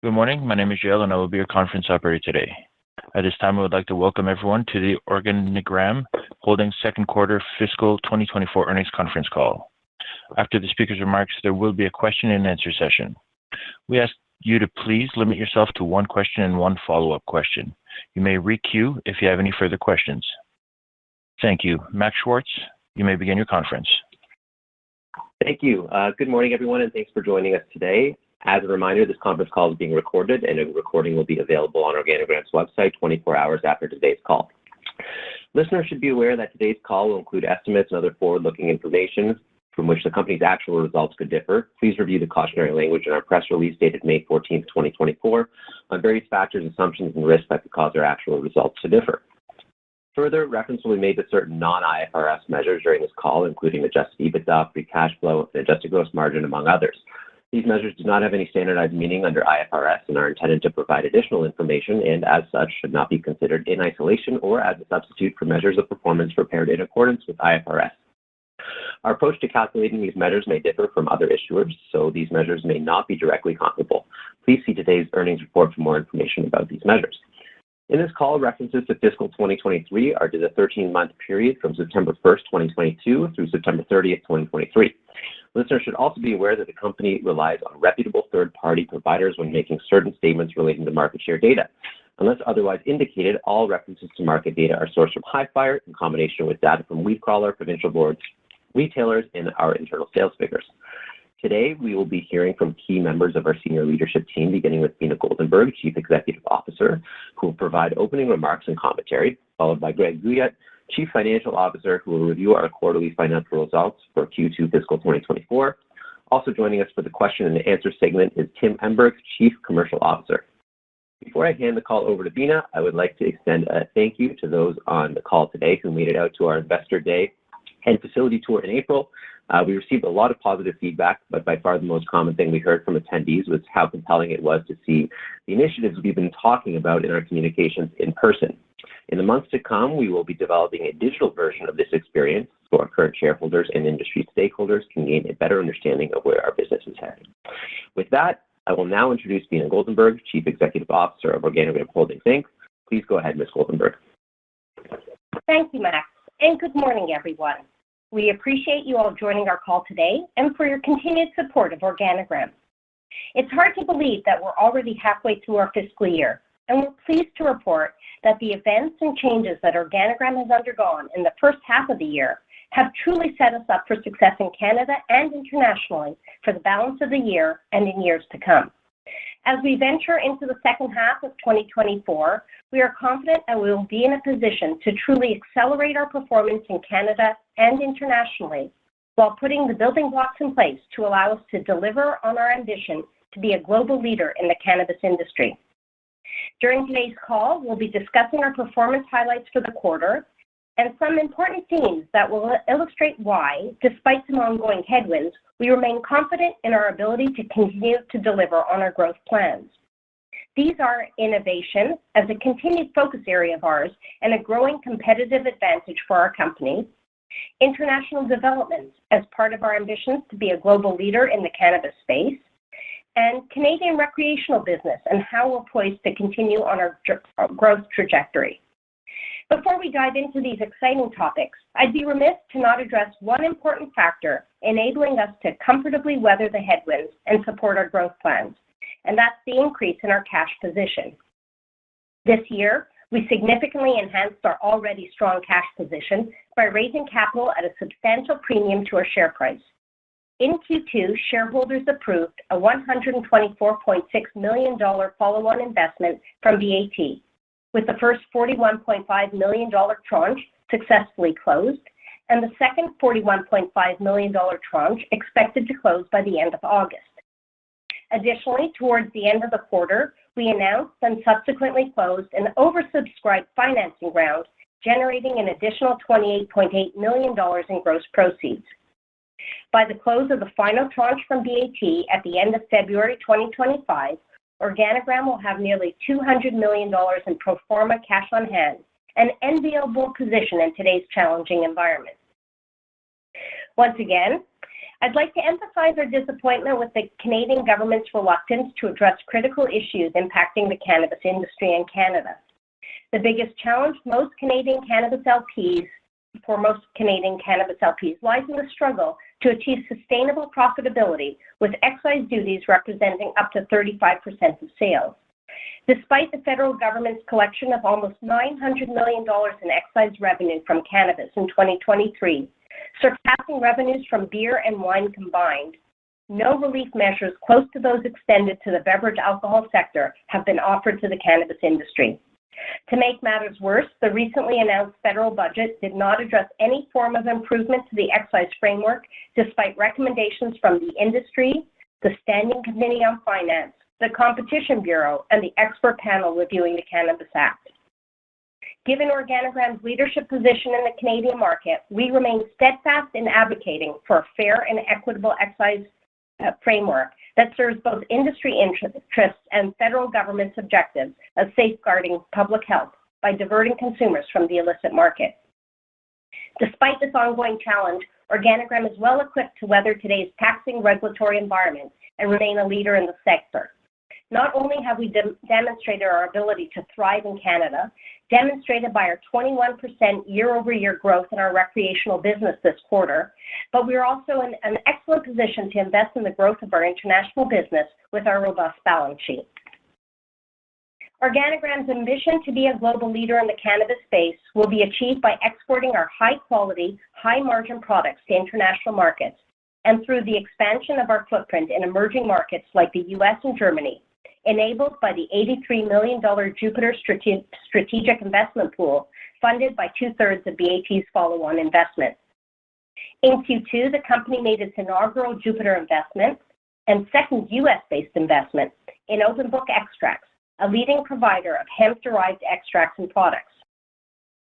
Good morning. My name is Joel, and I will be your conference operator today. At this time, I would like to welcome everyone to the Organigram Holdings second quarter fiscal 2024 earnings conference call. After the speaker's remarks, there will be a question and answer session. We ask you to please limit yourself to one question and one follow-up question. You may re-queue if you have any further questions. Thank you. Max Schwartz, you may begin your conference. Thank you. Good morning, everyone, and thanks for joining us today. As a reminder, this conference call is being recorded, and a recording will be available on Organigram's website 24 hours after today's call. Listeners should be aware that today's call will include estimates and other forward-looking information from which the company's actual results could differ. Please review the cautionary language in our press release dated May 14, 2024, on various factors, assumptions, and risks that could cause our actual results to differ. Further, reference will be made to certain non-IFRS measures during this call, including adjusted EBITDA, free cash flow, and adjusted gross margin, among others. These measures do not have any standardized meaning under IFRS and are intended to provide additional information and, as such, should not be considered in isolation or as a substitute for measures of performance prepared in accordance with IFRS. Our approach to calculating these measures may differ from other issuers, so these measures may not be directly comparable. Please see today's earnings report for more information about these measures. In this call, references to fiscal 2023 are to the 13-month period from September 1st, 2022 through September 30th, 2023. Listeners should also be aware that the company relies on reputable third-party providers when making certain statements relating to market share data. Unless otherwise indicated, all references to market data are sourced from Hifyre in combination with data from Weedcrawler, provincial boards, retailers, and our internal sales figures. Today, we will be hearing from key members of our senior leadership team, beginning with Beena Goldenberg, Chief Executive Officer, who will provide opening remarks and commentary, followed by Greg Guyatt, Chief Financial Officer, who will review our quarterly financial results for Q2 fiscal 2024. Also joining us for the question and answer segment is Tim Emberg, Chief Commercial Officer. Before I hand the call over to Beena, I would like to extend a thank you to those on the call today who made it out to our Investor Day and facility tour in April. We received a lot of positive feedback, but by far the most common thing we heard from attendees was how compelling it was to see the initiatives we've been talking about in our communications in person. In the months to come, we will be developing a digital version of this experience so our current shareholders and industry stakeholders can gain a better understanding of where our business is headed. With that, I will now introduce Beena Goldenberg, Chief Executive Officer of Organigram Holdings Inc. Please go ahead, Ms. Goldenberg. Thank you, Max, and good morning, everyone. We appreciate you all joining our call today and for your continued support of Organigram. It's hard to believe that we're already halfway through our fiscal year, and we're pleased to report that the events and changes that Organigram has undergone in the first half of the year have truly set us up for success in Canada and internationally for the balance of the year and in years to come. As we venture into the second half of 2024, we are confident that we will be in a position to truly accelerate our performance in Canada and internationally while putting the building blocks in place to allow us to deliver on our ambition to be a global leader in the cannabis industry. During today's call, we'll be discussing our performance highlights for the quarter and some important themes that will illustrate why, despite some ongoing headwinds, we remain confident in our ability to continue to deliver on our growth plans. These are innovation as a continued focus area of ours and a growing competitive advantage for our company, international development as part of our ambitions to be a global leader in the cannabis space, and Canadian recreational business and how we're poised to continue on our growth trajectory. Before we dive into these exciting topics, I'd be remiss to not address one important factor enabling us to comfortably weather the headwinds and support our growth plans, and that's the increase in our cash position. This year, we significantly enhanced our already strong cash position by raising capital at a substantial premium to our share price. In Q2, shareholders approved a $124.6 million follow-on investment from BAT, with the first $41.5 million tranche successfully closed and the second $41.5 million tranche expected to close by the end of August. Additionally, towards the end of the quarter, we announced and subsequently closed an oversubscribed financing round, generating an additional $28.8 million in gross proceeds. By the close of the final tranche from BAT at the end of February 2025, Organigram will have nearly $200 million in pro forma cash on hand, an enviable position in today's challenging environment. Once again, I'd like to emphasize our disappointment with the Canadian government's reluctance to address critical issues impacting the cannabis industry in Canada. The biggest challenge for most Canadian cannabis LPs lies in the struggle to achieve sustainable profitability, with excise duties representing up to 35% of sales. Despite the federal government's collection of almost $900 million in excise revenue from cannabis in 2023, surpassing revenues from beer and wine combined, no relief measures close to those extended to the beverage alcohol sector have been offered to the cannabis industry. To make matters worse, the recently announced federal budget did not address any form of improvement to the excise framework, despite recommendations from the industry, the Standing Committee on Finance, the Competition Bureau, and the expert panel reviewing the Cannabis Act. Given Organigram's leadership position in the Canadian market, we remain steadfast in advocating for a fair and equitable excise framework that serves both industry interests and federal government's objectives of safeguarding public health by diverting consumers from the illicit market. Despite this ongoing challenge, Organigram is well equipped to weather today's taxing regulatory environment and remain a leader in the sector. Not only have we demonstrated our ability to thrive in Canada, demonstrated by our 21% year-over-year growth in our recreational business this quarter, but we are also in an excellent position to invest in the growth of our international business with our robust balance sheet. Organigram's ambition to be a global leader in the cannabis space will be achieved by exporting our high-quality, high-margin products to international markets and through the expansion of our footprint in emerging markets like the U.S. and Germany, enabled by the $83 million Jupiter Strategic Investment Pool, funded by two-thirds of BAT's follow-on investment. In Q2, the company made its inaugural Jupiter investment and second U.S.-based investment in Open Book Extracts, a leading provider of hemp-derived extracts and products.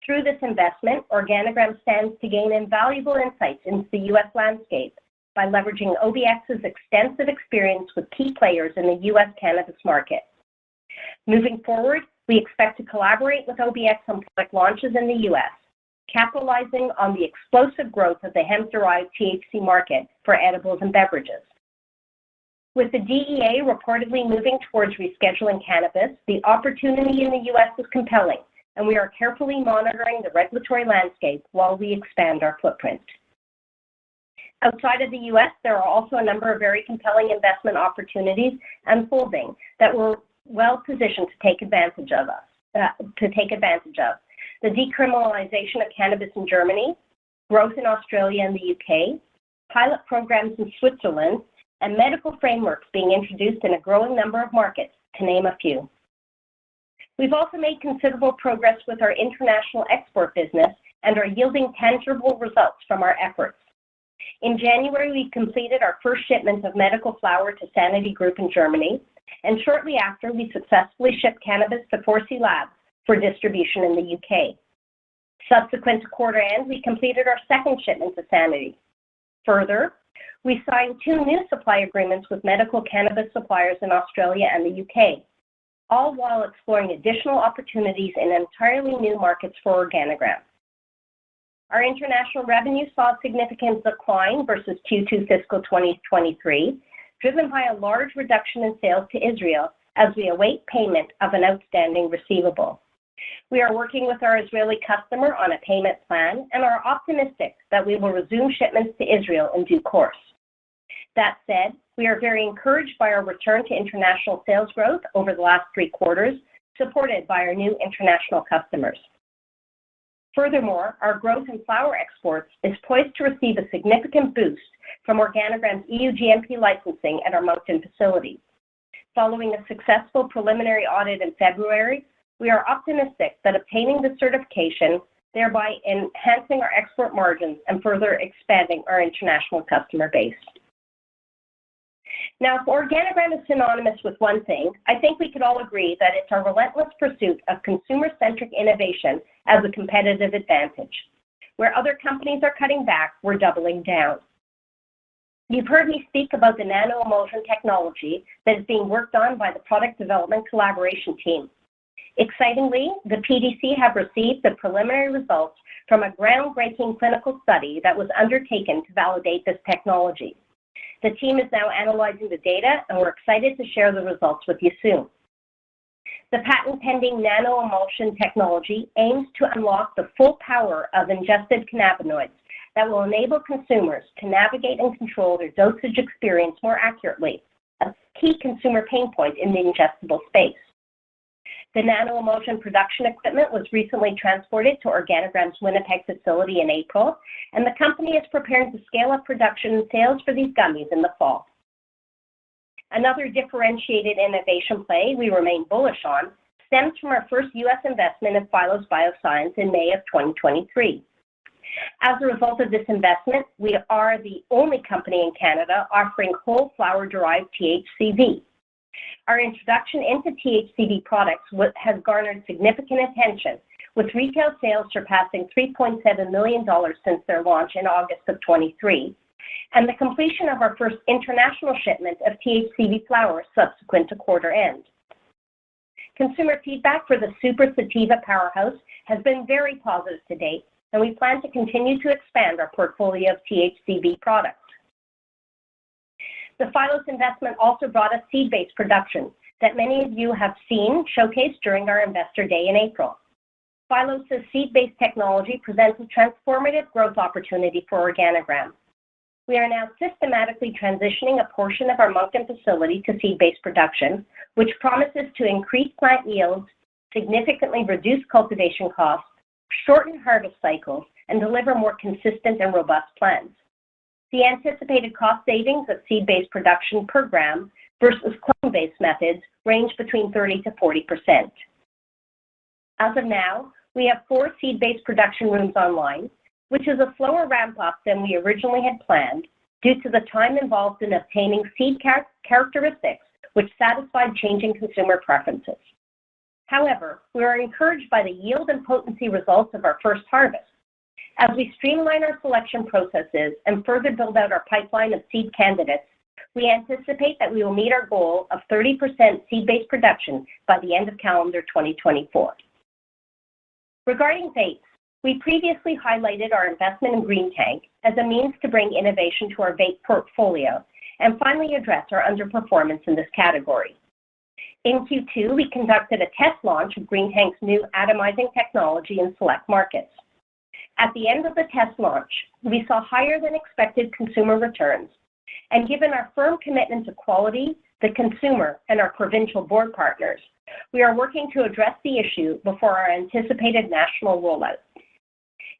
Through this investment, Organigram stands to gain invaluable insights into the U.S. landscape by leveraging OBX's extensive experience with key players in the U.S. cannabis market. Moving forward, we expect to collaborate with OBX on product launches in the U.S., capitalizing on the explosive growth of the hemp-derived THC market for edibles and beverages. With the DEA reportedly moving towards rescheduling cannabis, the opportunity in the U.S. is compelling, and we are carefully monitoring the regulatory landscape while we expand our footprint. Outside of the U.S., there are also a number of very compelling investment opportunities unfolding that we're well positioned to take advantage of. The decriminalization of cannabis in Germany, growth in Australia and the UK, pilot programs in Switzerland, and medical frameworks being introduced in a growing number of markets, to name a few. We've also made considerable progress with our international export business and are yielding tangible results from our efforts. In January, we completed our first shipment of medical flower to Sanity Group in Germany, and shortly after, we successfully shipped cannabis to 4C Labs for distribution in the UK. Subsequent to quarter end, we completed our second shipment to Sanity. Further, we signed 2 new supply agreements with medical cannabis suppliers in Australia and the UK, all while exploring additional opportunities in entirely new markets for Organigram. Our international revenue saw a significant decline versus Q2 fiscal 2023, driven by a large reduction in sales to Israel as we await payment of an outstanding receivable. We are working with our Israeli customer on a payment plan and are optimistic that we will resume shipments to Israel in due course. That said, we are very encouraged by our return to international sales growth over the last 3 quarters, supported by our new international customers. Furthermore, our growth in flower exports is poised to receive a significant boost from Organigram's EU GMP licensing at our Moncton facility. Following a successful preliminary audit in February, we are optimistic that obtaining the certification, thereby enhancing our export margins and further expanding our international customer base. Now, if Organigram is synonymous with one thing, I think we could all agree that it's our relentless pursuit of consumer-centric innovation as a competitive advantage. Where other companies are cutting back, we're doubling down. You've heard me speak about the nano-emulsion technology that is being worked on by the Product Development Collaboration Team. Excitingly, the PDC have received the preliminary results from a groundbreaking clinical study that was undertaken to validate this technology. The team is now analyzing the data, and we're excited to share the results with you soon. The patent-pending nano-emulsion technology aims to unlock the full power of ingested cannabinoids that will enable consumers to navigate and control their dosage experience more accurately, a key consumer pain point in the ingestible space. The nano-emulsion production equipment was recently transported to Organigram's Winnipeg facility in April, and the company is preparing to scale up production and sales for these gummies in the fall. Another differentiated innovation play we remain bullish on stems from our first U.S. investment in Phylos Bioscience in May of 2023. As a result of this investment, we are the only company in Canada offering whole flower-derived THCV. Our introduction into THCV products has garnered significant attention, with retail sales surpassing $3.7 million since their launch in August of 23, and the completion of our first international shipment of THCV flower subsequent to quarter end. Consumer feedback for the Super Sativa powerhouse has been very positive to date, and we plan to continue to expand our portfolio of THCV products. The Phylos investment also brought us seed-based production that many of you have seen showcased during our Investor Day in April. Phylos' seed-based technology presents a transformative growth opportunity for Organigram. We are now systematically transitioning a portion of our Moncton facility to seed-based production, which promises to increase plant yields, significantly reduce cultivation costs, shorten harvest cycles, and deliver more consistent and robust plants. The anticipated cost savings of seed-based production per gram versus clone-based methods range between 30 to 40%. As of now, we have 4 seed-based production rooms online, which is a slower ramp-up than we originally had planned due to the time involved in obtaining seed characteristics which satisfied changing consumer preferences. However, we are encouraged by the yield and potency results of our first harvest. As we streamline our selection processes and further build out our pipeline of seed candidates, we anticipate that we will meet our goal of 30% seed-based production by the end of calendar 2024. Regarding vapes, we previously highlighted our investment in Green Tank as a means to bring innovation to our vape portfolio and finally address our underperformance in this category. In Q2, we conducted a test launch of Green Tank's new atomizing technology in select markets. At the end of the test launch, we saw higher than expected consumer returns, and given our firm commitment to quality, the consumer, and our provincial board partners, we are working to address the issue before our anticipated national rollout.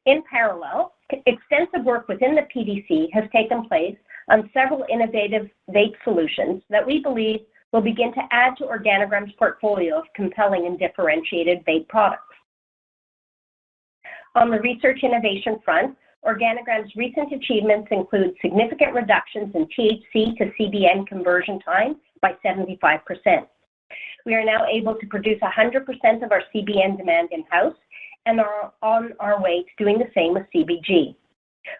In parallel, extensive work within the PDC has taken place on several innovative vape solutions that we believe will begin to add to Organigram's portfolio of compelling and differentiated vape products. On the research innovation front, Organigram's recent achievements include significant reductions in THC to CBN conversion time by 75%. We are now able to produce 100% of our CBN demand in-house and are on our way to doing the same with CBG.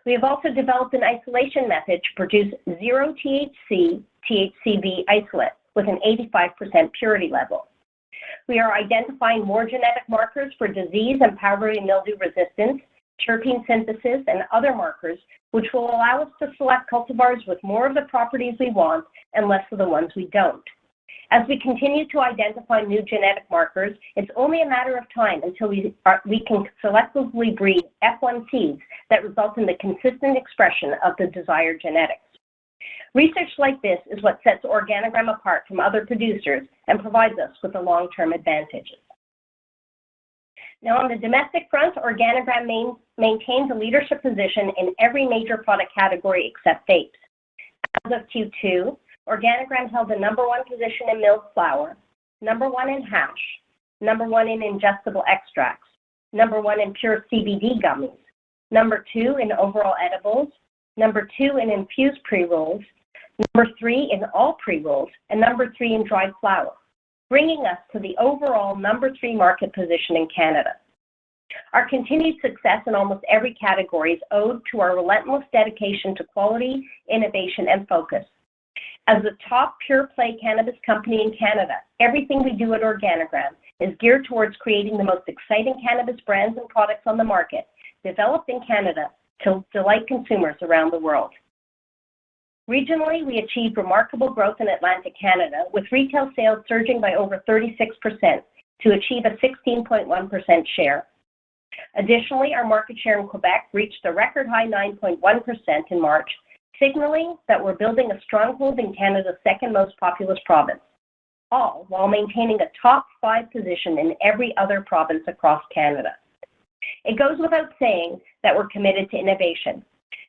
We have also developed an isolation method to produce zero THC THCV isolate with an 85% purity level. We are identifying more genetic markers for disease and powdery mildew resistance, terpene synthesis, and other markers, which will allow us to select cultivars with more of the properties we want and less of the ones we don't. As we continue to identify new genetic markers, it's only a matter of time until we can selectively breed F1 seeds that result in the consistent expression of the desired genetics. Research like this is what sets Organigram apart from other producers and provides us with the long-term advantages. Now, on the domestic front, Organigram maintains a leadership position in every major product category except vapes. As of Q2, Organigram held the #1 position in milled flower, #1 in hash, #1 in ingestible extracts, #1 in pure CBD gummies, #2 in overall edibles, #2 in infused pre-rolls, #3 in all pre-rolls, and #3 in dried flower, bringing us to the overall #3 market position in Canada. Our continued success in almost every category is owed to our relentless dedication to quality, innovation, and focus. As the top pure-play cannabis company in Canada, everything we do at Organigram is geared towards creating the most exciting cannabis brands and products on the market, developed in Canada to delight consumers around the world. Regionally, we achieved remarkable growth in Atlantic Canada, with retail sales surging by over 36% to achieve a 16.1% share. Additionally, our market share in Quebec reached a record high 9.1% in March, signaling that we're building a stronghold in Canada's second most populous province, all while maintaining a top 5 position in every other province across Canada. It goes without saying that we're committed to innovation,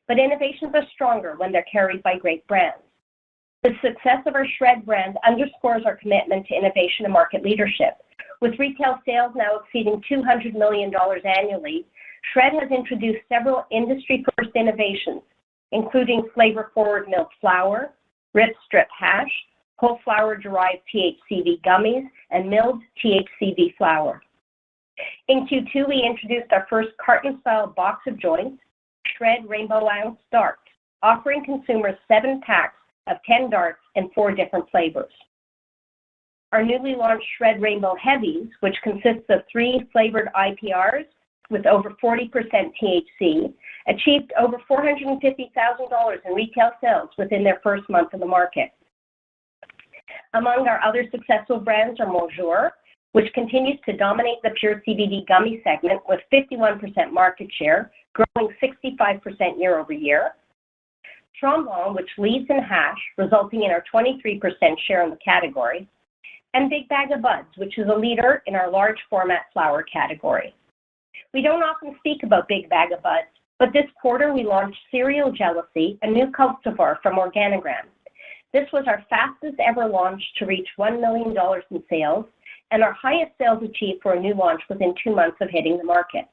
but innovations are stronger when they're carried by great brands. The success of our SHRED brand underscores our commitment to innovation and market leadership. With retail sales now exceeding $200 million annually, SHRED has introduced several industry-first innovations, including flavor-forward milled flower, Rip Strip hash, whole flower-derived THCV gummies, and milled THCV flower. In Q2, we introduced our first carton-style box of joints, SHRED Rainbow Ounce Darts, offering consumers 7 packs of 10 darts in 4 different flavors. Our newly launched SHRED Rainbow Heavies, which consists of 3 flavored IPRs with over 40% THC, achieved over $450,000 in retail sales within their first month in the market. Among our other successful brands are Monjour, which continues to dominate the pure CBD gummy segment with 51% market share, growing 65% year over year. Tremblant, which leads in hash, resulting in our 23% share in the category. And Big Bag of Buds, which is a leader in our large format flower category. We don't often speak about Big Bag of Buds, but this quarter we launched Serial Jealousy, a new cultivar from Organigram. This was our fastest ever launch to reach $1 million in sales, and our highest sales achieved for a new launch within 2 months of hitting the market.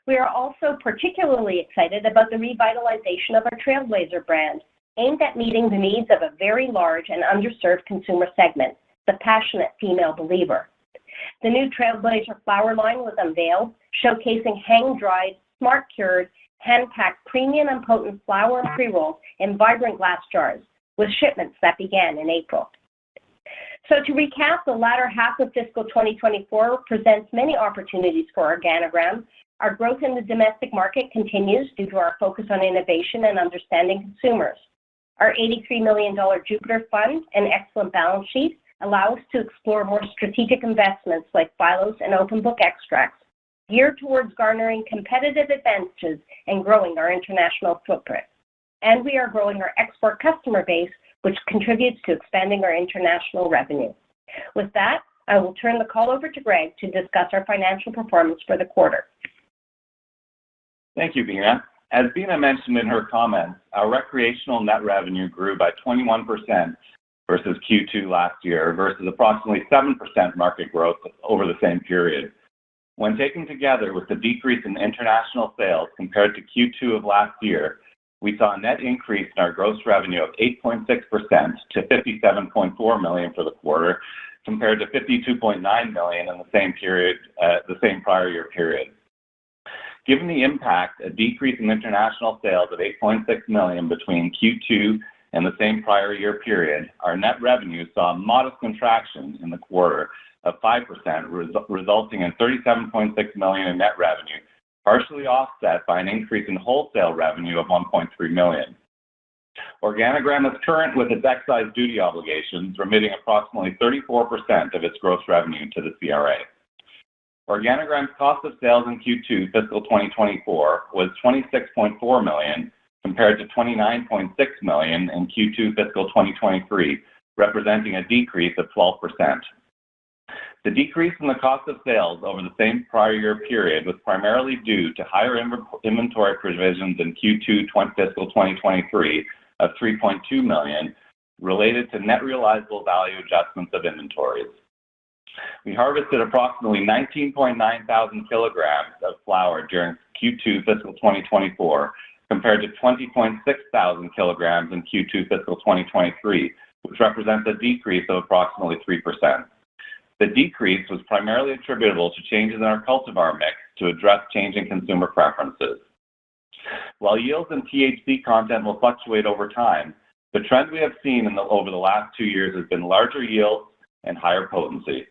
We are also particularly excited about the revitalization of our Trailblazer brand, aimed at meeting the needs of a very large and underserved consumer segment, the passionate female believer. The new Trailblazer flower line was unveiled, showcasing hang-dried, smart-cured, hand-packed premium and potent flower and pre-rolls in vibrant glass jars, with shipments that began in April. So to recap, the latter half of fiscal 2024 presents many opportunities for Organigram. Our growth in the domestic market continues due to our focus on innovation and understanding consumers. Our $83 million Jupiter Fund and excellent balance sheet allow us to explore more strategic investments like Phylos and open book extracts, geared towards garnering competitive advantages and growing our international footprint. And we are growing our export customer base, which contributes to expanding our international revenue. With that, I will turn the call over to Greg to discuss our financial performance for the quarter. Thank you, Beena. As Beena mentioned in her comments, our recreational net revenue grew by 21% versus Q2 last year versus approximately 7% market growth over the same period. When taken together with the decrease in international sales compared to Q2 of last year, we saw a net increase in our gross revenue of 8.6% to $57.4 million for the quarter, compared to $52.9 million in the same period, the same prior year period. Given the impact, a decrease in international sales of $8.6 million between Q2 and the same prior year period, our net revenue saw a modest contraction in the quarter of 5%, resulting in $37.6 million in net revenue, partially offset by an increase in wholesale revenue of $1.3 million. Organigram is current with its excise duty obligations, remitting approximately 34% of its gross revenue to the CRA. Organigram's cost of sales in Q2 fiscal 2024 was $26.4 million, compared to $29.6 million in Q2 fiscal 2023, representing a decrease of 12%. The decrease in the cost of sales over the same prior year period was primarily due to higher inventory provisions in Q2 fiscal 2023 of $3.2 million, related to net realizable value adjustments of inventories. We harvested approximately 19.9 thousand kilograms of flower during Q2 fiscal 2024, compared to 20.6 thousand kilograms in Q2 fiscal 2023, which represents a decrease of approximately 3%. The decrease was primarily attributable to changes in our cultivar mix to address changing consumer preferences. While yields and THC content will fluctuate over time, the trend we have seen over the last 2 years has been larger yields and higher potency.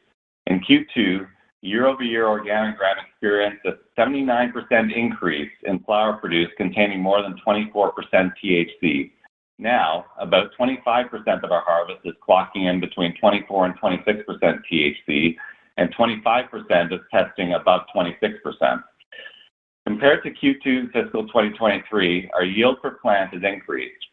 In Q2, year-over-year Organigram experienced a 79% increase in flower produced containing more than 24% THC, Now, about 25% of our harvest is clocking in between 24 and 26% THC, and 25% is testing above 26%. Compared to Q2 fiscal 2023, our yield per plant has increased.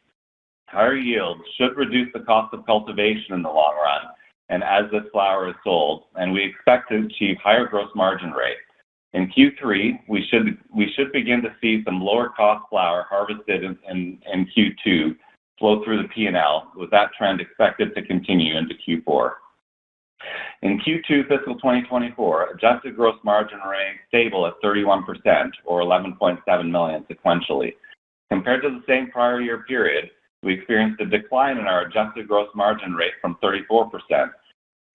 Higher yields should reduce the cost of cultivation in the long run, and as this flower is sold, and we expect to achieve higher gross margin rates. In Q3, we should begin to see some lower cost flower harvested in Q2 flow through the P&L, with that trend expected to continue into Q4. In Q2 fiscal 2024, adjusted gross margin remained stable at 31%, or $11.7 million sequentially. Compared to the same prior year period, we experienced a decline in our adjusted gross margin rate from 34%.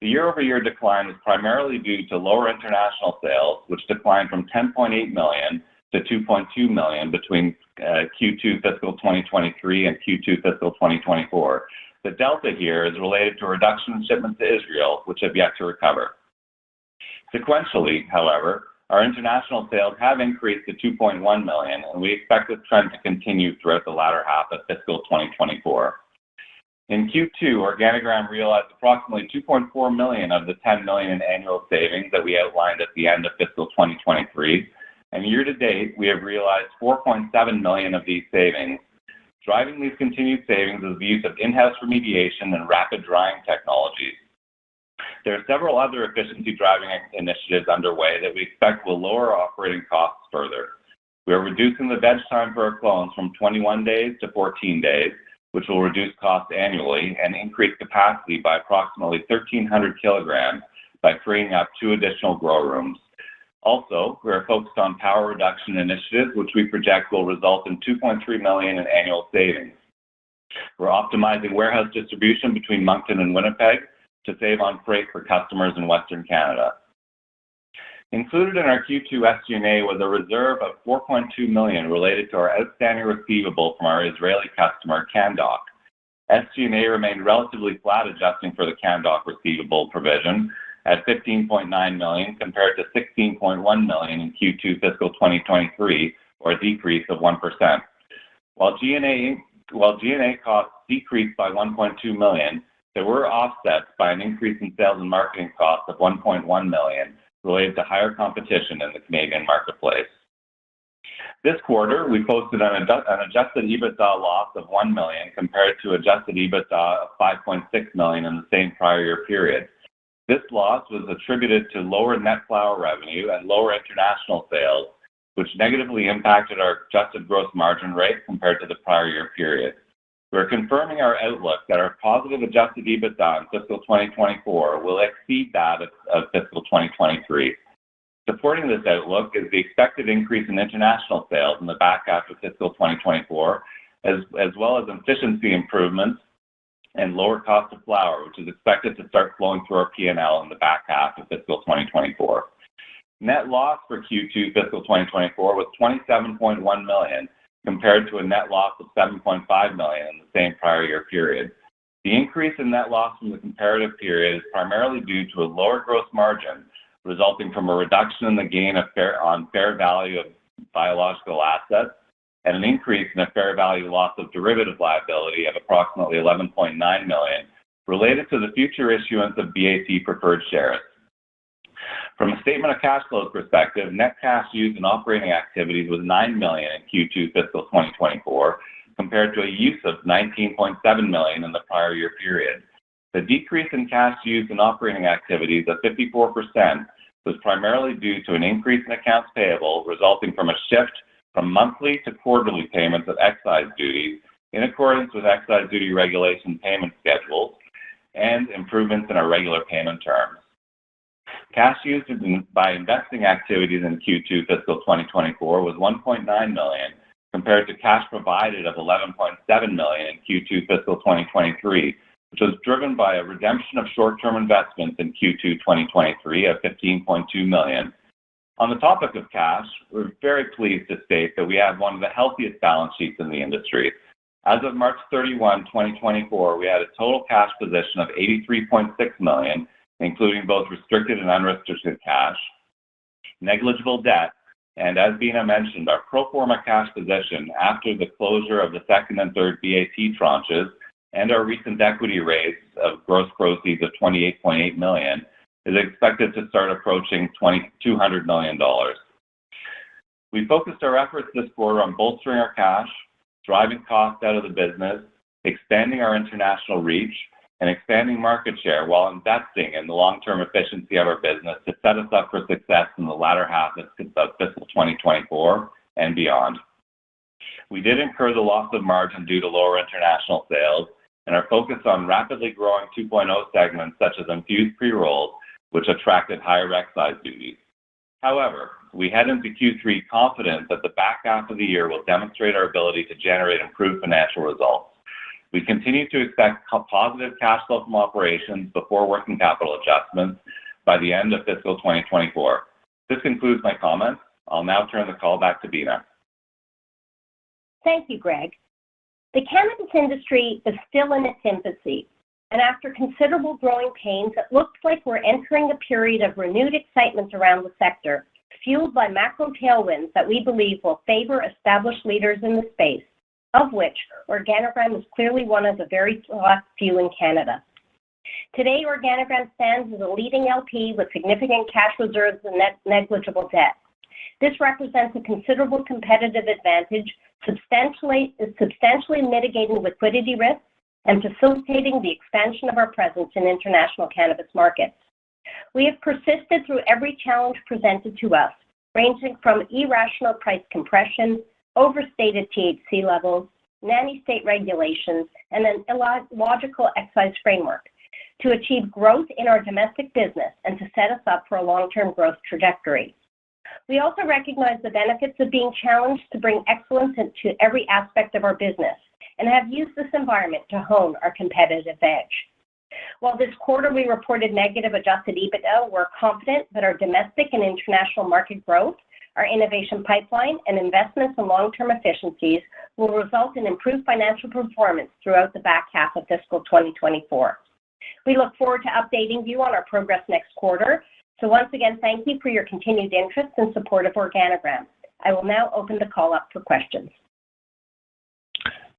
The year-over-year decline was primarily due to lower international sales, which declined from $10.8 million to $2.2 million between Q2 fiscal 2023 and Q2 fiscal 2024. The delta here is related to a reduction in shipments to Israel, which have yet to recover. Sequentially, however, our international sales have increased to $2.1 million, and we expect this trend to continue throughout the latter half of fiscal 2024. In Q2, Organigram realized approximately $2.4 million of the $10 million in annual savings that we outlined at the end of fiscal 2023, and year-to-date, we have realized $4.7 million of these savings. Driving these continued savings is the use of in-house remediation and rapid drying technologies. There are several other efficiency-driving initiatives underway that we expect will lower our operating costs further. We are reducing the veg time for our clones from 21 days to 14 days, which will reduce costs annually and increase capacity by approximately 1,300 kilograms by freeing up 2 additional grow rooms. Also, we are focused on power reduction initiatives, which we project will result in $2.3 million in annual savings. We're optimizing warehouse distribution between Moncton and Winnipeg to save on freight for customers in Western Canada. Included in our Q2 SG&A was a reserve of $4.2 million related to our outstanding receivable from our Israeli customer, Canndoc. SG&A remained relatively flat, adjusting for the Canndoc receivable provision, at $15.9 million compared to $16.1 million in Q2 fiscal 2023, or a decrease of 1%. While G&A costs decreased by $1.2 million, they were offset by an increase in sales and marketing costs of $1.1 million related to higher competition in the Canadian marketplace. This quarter, we posted an adjusted EBITDA loss of $1 million compared to adjusted EBITDA of $5.6 million in the same prior year period. This loss was attributed to lower net flower revenue and lower international sales, which negatively impacted our adjusted gross margin rate compared to the prior year period. We are confirming our outlook that our positive adjusted EBITDA in fiscal 2024 will exceed that of fiscal 2023. Supporting this outlook is the expected increase in international sales in the back half of fiscal 2024, as well as efficiency improvements and lower cost of flower, which is expected to start flowing through our P&L in the back half of fiscal 2024. Net loss for Q2 fiscal 2024 was $27.1 million, compared to a net loss of $7.5 million in the same prior year period. The increase in net loss from the comparative period is primarily due to a lower gross margin, resulting from a reduction in the gain of fair value of biological assets, and an increase in a fair value loss of derivative liability of approximately $11.9 million, related to the future issuance of BAT preferred shares. From a statement of cash flows perspective, net cash used in operating activities was $9 million in Q2 fiscal 2024, compared to a use of $19.7 million in the prior year period. The decrease in cash used in operating activities of 54% was primarily due to an increase in accounts payable, resulting from a shift from monthly to quarterly payments of excise duties in accordance with excise duty regulation payment schedules and improvements in our regular payment terms. Cash used by investing activities in Q2 fiscal 2024 was $1.9 million, compared to cash provided of $11.7 million in Q2 fiscal 2023, which was driven by a redemption of short-term investments in Q2 2023 of $15.2 million. On the topic of cash, we're very pleased to state that we have one of the healthiest balance sheets in the industry. As of March 31, 2024, we had a total cash position of $83.6 million, including both restricted and unrestricted cash, negligible debt, And as Beena mentioned, our pro forma cash position after the closure of the second and third BAT tranches and our recent equity raise of gross proceeds of $28.8 million is expected to start approaching $200 million. We focused our efforts this quarter on bolstering our cash, driving costs out of the business, expanding our international reach, and expanding market share while investing in the long-term efficiency of our business to set us up for success in the latter half of fiscal 2024 and beyond. We did incur the loss of margin due to lower international sales and are focused on rapidly growing 2.0 segments such as infused pre-rolls, which attracted higher excise duties. However, we head into Q3 confident that the back half of the year will demonstrate our ability to generate improved financial results. We continue to expect positive cash flow from operations before working capital adjustments by the end of fiscal 2024. This concludes my comments. I'll now turn the call back to Beena. Thank you, Greg. The cannabis industry is still in its infancy, and after considerable growing pains, it looks like we're entering a period of renewed excitement around the sector, fueled by macro tailwinds that we believe will favor established leaders in the space, of which Organigram is clearly one of the very select few in Canada. Today, Organigram stands as a leading LP with significant cash reserves and negligible debt. This represents a considerable competitive advantage, substantially mitigating liquidity risks and facilitating the expansion of our presence in international cannabis markets. We have persisted through every challenge presented to us, ranging from irrational price compression, overstated THC levels, nanny-state regulations, and an illogical excise framework, to achieve growth in our domestic business and to set us up for a long-term growth trajectory. We also recognize the benefits of being challenged to bring excellence into every aspect of our business and have used this environment to hone our competitive edge. While this quarter we reported negative adjusted EBITDA, we're confident that our domestic and international market growth, our innovation pipeline, and investments in long-term efficiencies will result in improved financial performance throughout the back half of fiscal 2024. We look forward to updating you on our progress next quarter. So once again, thank you for your continued interest and support of Organigram. I will now open the call up for questions.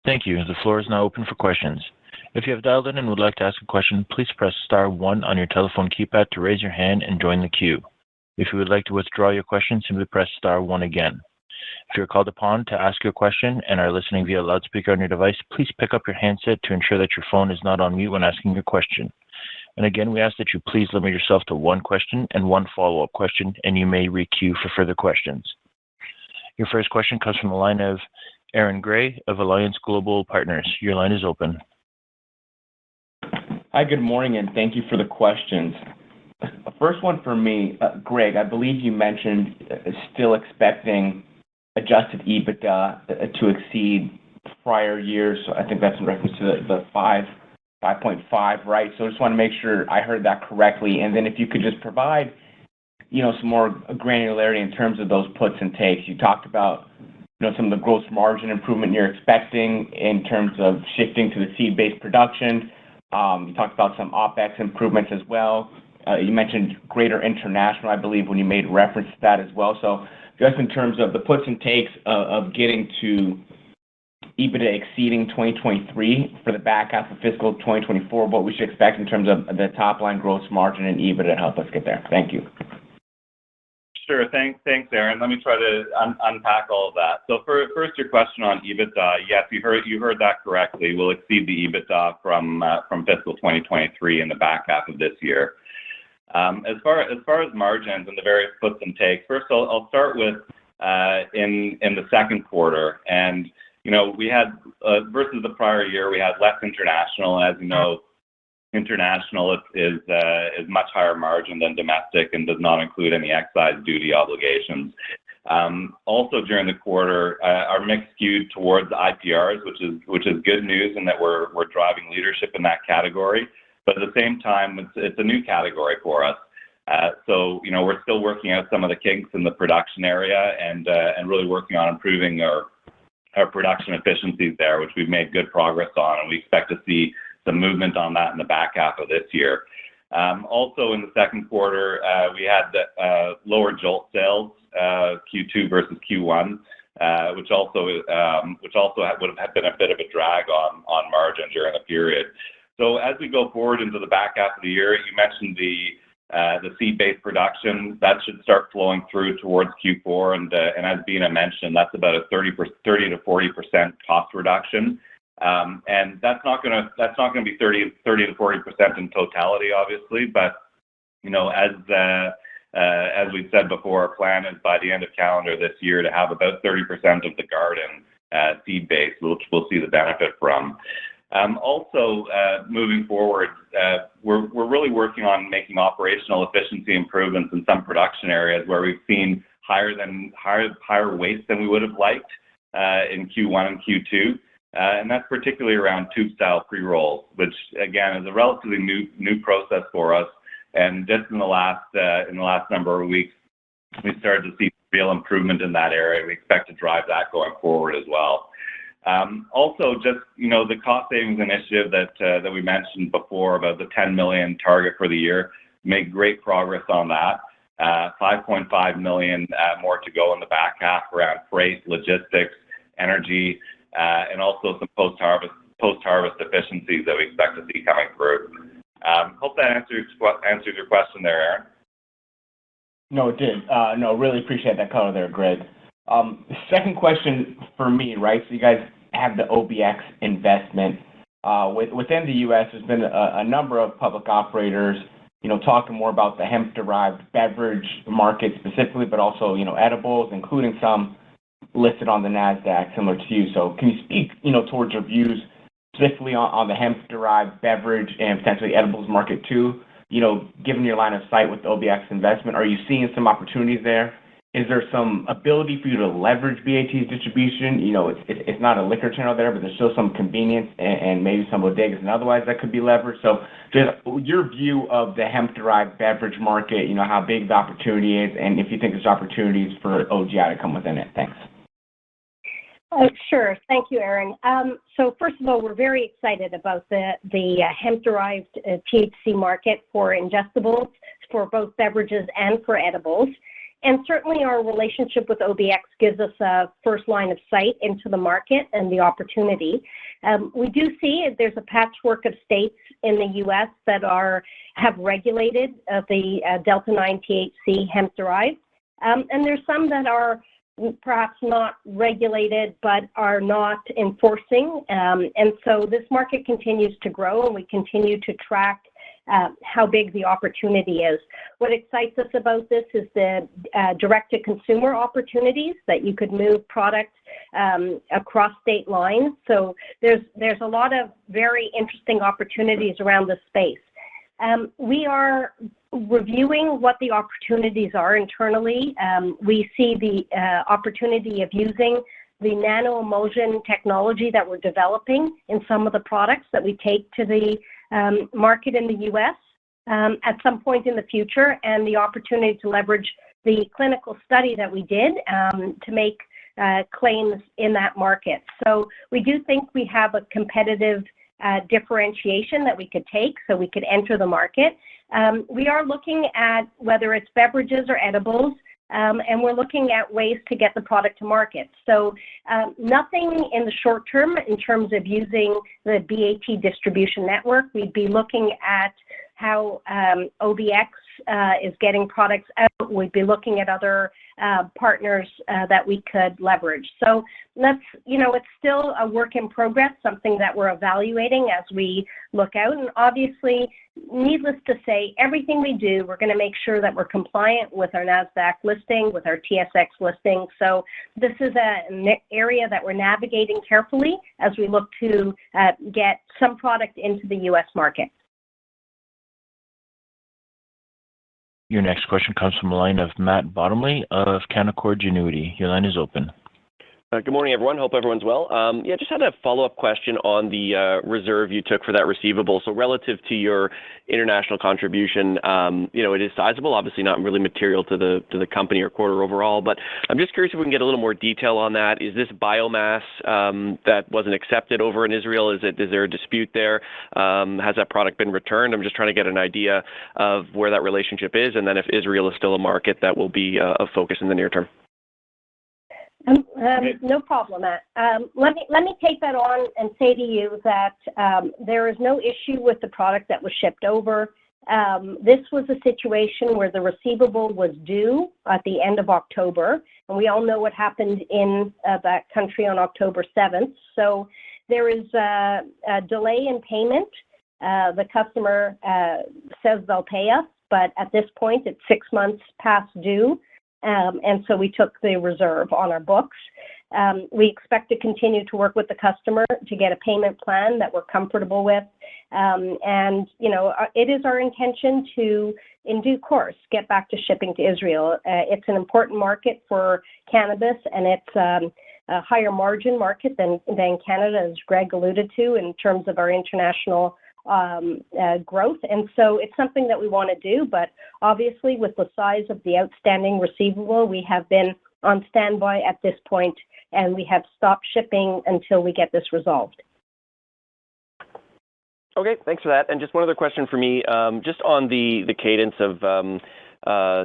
Thank you. The floor is now open for questions. If you have dialed in and would like to ask a question, please press star 1 on your telephone keypad to raise your hand and join the queue. If you would like to withdraw your question, simply press star 1 again. If you're called upon to ask your question and are listening via loudspeaker on your device, please pick up your handset to ensure that your phone is not on mute when asking your question. And again, we ask that you please limit yourself to one question and one follow-up question, and you may re-queue for further questions. Your first question comes from the line of Aaron Gray of Alliance Global Partners. Your line is open. Hi, good morning, and thank you for the questions. First one for me, Greg, I believe you mentioned still expecting adjusted EBITDA to exceed prior years. So I think that's in reference to the 5.5, right? So I just want to make sure I heard that correctly. And then if you could just provide, some more granularity in terms of those puts and takes. You talked about, some of the gross margin improvement you're expecting in terms of shifting to the seed-based production. You talked about some OpEx improvements as well. You mentioned greater international, I believe, when you made reference to that as well. So just in terms of the puts and takes of getting to EBITDA exceeding 2023 for the back half of fiscal 2024, what we should expect in terms of the top-line gross margin and EBITDA to help us get there. Thank you. Sure. Thanks, Aaron. Let me try to unpack all of that. So first, your question on EBITDA. Yes, you heard that correctly. We'll exceed the EBITDA from fiscal 2023 in the back half of this year. As far as margins and the various puts and takes, first I'll start with in the second quarter, and we had versus the prior year we had less international. As you know, international is much higher margin than domestic and does not include any excise duty obligations. Also during the quarter, our mix skewed towards IPRs, which is good news in that we're driving leadership in that category. But at the same time, it's a new category for us. So we're still working out some of the kinks in the production area and really working on improving our production efficiencies there, which we've made good progress on, and we expect to see some movement on that in the back half of this year. Also in the second quarter, we had lower JOLTS sales, Q2 versus Q1, which also would have been a bit of a drag on margin during the period. So as we go forward into the back half of the year, you mentioned the seed-based production that should start flowing through towards Q4, and as Beena mentioned, that's about a 30 to 40% cost reduction, and that's not going to be 30 to 40% in totality, obviously, but as we said before, our plan is by the end of calendar this year to have about 30% of the garden seed-based, which we'll see the benefit from. Also, moving forward, we're really working on making operational efficiency improvements in some production areas where we've seen higher waste than we would have liked in Q1 and Q2, and that's particularly around tube-style pre-rolls, which again is a relatively new process for us. And just in the last number of weeks, we started to see real improvement in that area. We expect to drive that going forward as well. Also, just the cost savings initiative that we mentioned before about the 10 million target for the year, made great progress on that. 5.5 million more to go in the back half around freight, logistics, energy, and also some post-harvest efficiencies that we expect to see coming through. Hope that answers your question there, Aaron. No, it did. No, really appreciate that color there, Greg. Second question for me, right? So you guys have the OBX investment. Within the U.S., there's been a number of public operators, talking more about the hemp-derived beverage market specifically, but also, edibles, including some listed on the NASDAQ, similar to you. So can you speak, towards your views specifically on the hemp-derived beverage and potentially edibles market too? Given your line of sight with the OBX investment, are you seeing some opportunities there? Is there some ability for you to leverage BAT's distribution? It's not a liquor channel there, but there's still some convenience and maybe some bodegas and otherwise that could be leveraged. So just your view of the hemp-derived beverage market, how big the opportunity is, and if you think there's opportunities for OGI to come within it. Thanks. Sure. Thank you, Aaron. So first of all, we're very excited about the hemp-derived THC market for ingestibles, for both beverages and for edibles. And certainly our relationship with OBX gives us a first line of sight into the market and the opportunity. We do see there's a patchwork of states in the U.S. that have regulated the Delta-9 THC hemp-derived, and there's some that are perhaps not regulated but are not enforcing. And so this market continues to grow, and we continue to track how big the opportunity is. What excites us about this is the direct-to-consumer opportunities that you could move product across state lines. So there's a lot of very interesting opportunities around this space. We are reviewing what the opportunities are internally. We see the opportunity of using the nano-emulsion technology that we're developing in some of the products that we take to the market in the U.S. At some point in the future, and the opportunity to leverage the clinical study that we did to make claims in that market. So we do think we have a competitive differentiation that we could take so we could enter the market. We are looking at whether it's beverages or edibles, and we're looking at ways to get the product to market. So nothing in the short term in terms of using the BAT distribution network. We'd be looking at how OBX is getting products out. We'd be looking at other partners that we could leverage. So it's still a work in progress, something that we're evaluating as we look out. And obviously, needless to say, everything we do, we're going to make sure that we're compliant with our NASDAQ listing, with our TSX listing. So this is an area that we're navigating carefully as we look to get some product into the U.S. market. Your next question comes from the line of Matt Bottomley of Canaccord Genuity. Your line is open. Good morning, everyone. Hope everyone's well. Just had a follow-up question on the reserve you took for that receivable. So relative to your international contribution, it is sizable, obviously not really material to the company or quarter overall, but I'm just curious if we can get a little more detail on that. Is this biomass that wasn't accepted over in Israel? Is there a dispute there? Has that product been returned? I'm just trying to get an idea of where that relationship is, and then if Israel is still a market that will be a focus in the near term. No problem, Matt. Let me take that on and say to you that there is no issue with the product that was shipped over. This was a situation where the receivable was due at the end of October, and we all know what happened in that country on October 7th. So there is a delay in payment. The customer says they'll pay us, but at this point, it's 6 months past due. And so we took the reserve on our books. We expect to continue to work with the customer to get a payment plan that we're comfortable with. It is our intention to, in due course, get back to shipping to Israel. It's an important market for cannabis, and it's a higher margin market than Canada, as Greg alluded to, in terms of our international growth. And so it's something that we want to do, but obviously with the size of the outstanding receivable, we have been on standby at this point, and we have stopped shipping until we get this resolved. Okay, thanks for that. And just one other question for me, just on the cadence of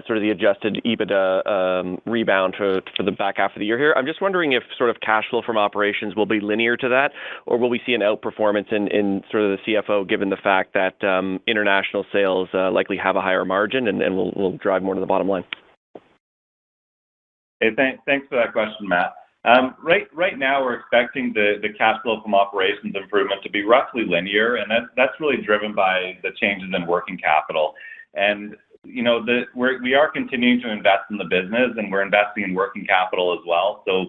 sort of the adjusted EBITDA rebound for the back half of the year here. I'm just wondering if sort of cash flow from operations will be linear to that, or will we see an outperformance in sort of the CFO, given the fact that international sales likely have a higher margin and will drive more to the bottom line? Hey, thanks for that question, Matt. Right now, we're expecting the cash flow from operations improvement to be roughly linear, and that's really driven by the changes in working capital. And we are continuing to invest in the business, and we're investing in working capital as well. So,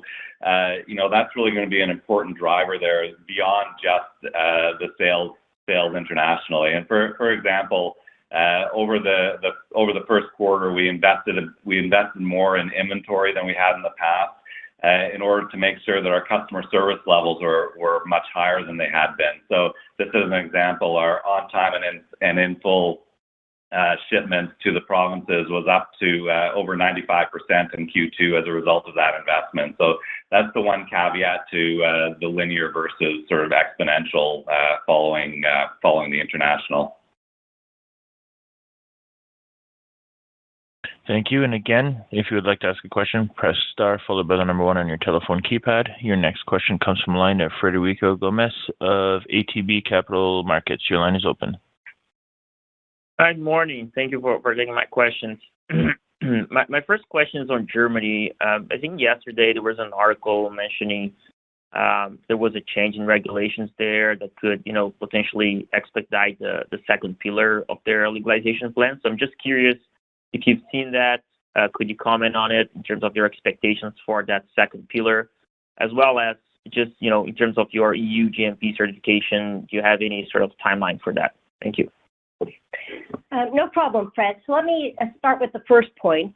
that's really going to be an important driver there beyond just the sales internationally. And for example, over the first quarter, we invested more in inventory than we had in the past, in order to make sure that our customer service levels were much higher than they had been. So, just as an example, our on time and in full shipments to the provinces was up to over 95% in Q2 as a result of that investment. So that's the one caveat to the linear versus sort of exponential following the international. Thank you. And again, if you would like to ask a question, press star followed by the number 1 on your telephone keypad. Your next question comes from the line of Frederico Gomez of ATB Capital Markets. Your line is open. Good morning. Thank you for taking my questions. My first question is on Germany. I think yesterday there was an article mentioning there was a change in regulations there that could, potentially expedite the second pillar of their legalization plan. So I'm just curious if you've seen that. Could you comment on it in terms of your expectations for that second pillar, as well as just, in terms of your EU GMP certification? Do you have any sort of timeline for that? Thank you. No problem, Fred. So let me start with the first point.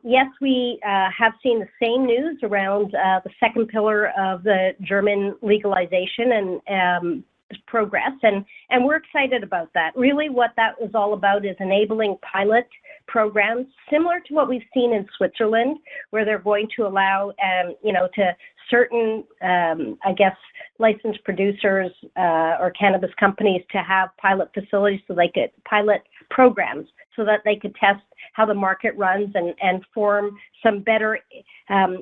Yes, we have seen the same news around the second pillar of the German legalization and progress, and we're excited about that. Really what that is all about is enabling pilot programs similar to what we've seen in Switzerland, where they're going to allow, to certain, licensed producers or cannabis companies to have pilot facilities so they could pilot programs so that they could test how the market runs and form some better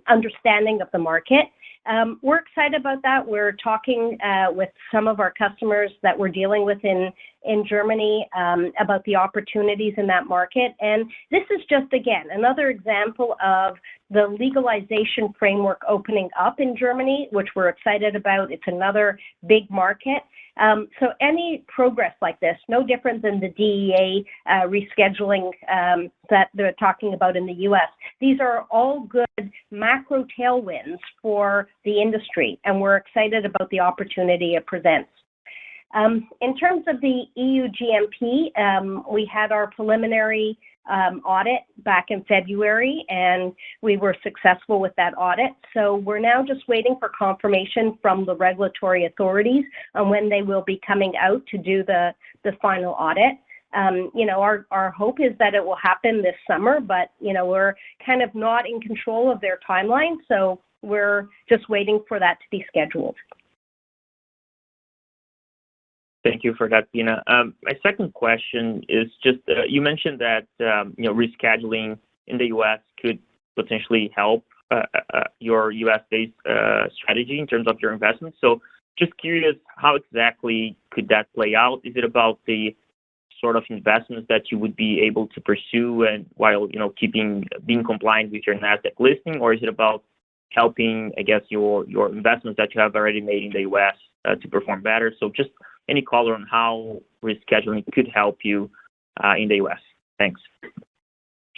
understanding of the market. We're excited about that. We're talking with some of our customers that we're dealing with in Germany about the opportunities in that market. And this is just, again, another example of the legalization framework opening up in Germany, which we're excited about. It's another big market. So any progress like this, no different than the DEA rescheduling that they're talking about in the U.S. These are all good macro tailwinds for the industry, and we're excited about the opportunity it presents. In terms of the EU GMP, we had our preliminary audit back in February, and we were successful with that audit. So we're now just waiting for confirmation from the regulatory authorities on when they will be coming out to do the final audit. Our hope is that it will happen this summer, but, we're kind of not in control of their timeline, so we're just waiting for that to be scheduled. Thank you for that, Beena. My second question is just, you mentioned that, rescheduling in the U.S. could potentially help your U.S.-based strategy in terms of your investments. So just curious, how exactly could that play out? Is it about the sort of investments that you would be able to pursue and while, being compliant with your NASDAQ listing, or is it about helping, I guess, your investments that you have already made in the U.S. To perform better? So just any color on how rescheduling could help you in the U.S. Thanks.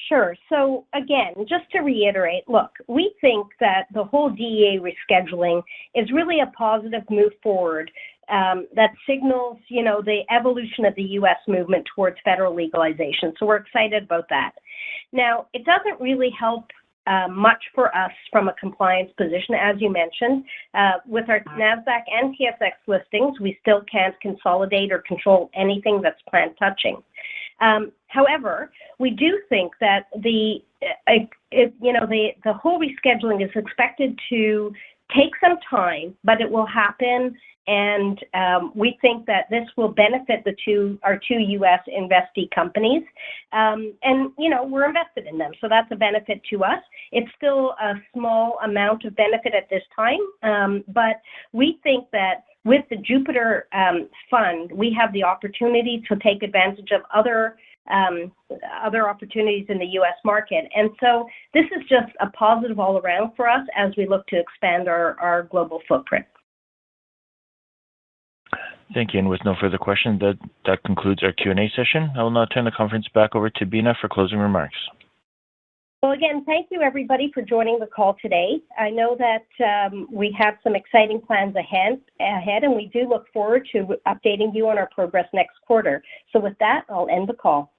Sure. So again, just to reiterate, look, we think that the whole DEA rescheduling is really a positive move forward that signals, the evolution of the U.S. movement towards federal legalization. So we're excited about that. Now, it doesn't really help much for us from a compliance position, as you mentioned. With our NASDAQ and TSX listings, we still can't consolidate or control anything that's plant touching. However, we do think that the whole rescheduling is expected to take some time, but it will happen, and we think that this will benefit our two U.S. investee companies, and we're invested in them, so that's a benefit to us. It's still a small amount of benefit at this time, but we think that with the Jupiter Fund, we have the opportunity to take advantage of other opportunities in the U.S. market. And so this is just a positive all around for us as we look to expand our global footprint. Thank you. And with no further questions, that concludes our Q&A session. I will now turn the conference back over to Beena for closing remarks. Well, again, thank you, everybody, for joining the call today. I know that we have some exciting plans ahead, and we do look forward to updating you on our progress next quarter. So with that, I'll end the call.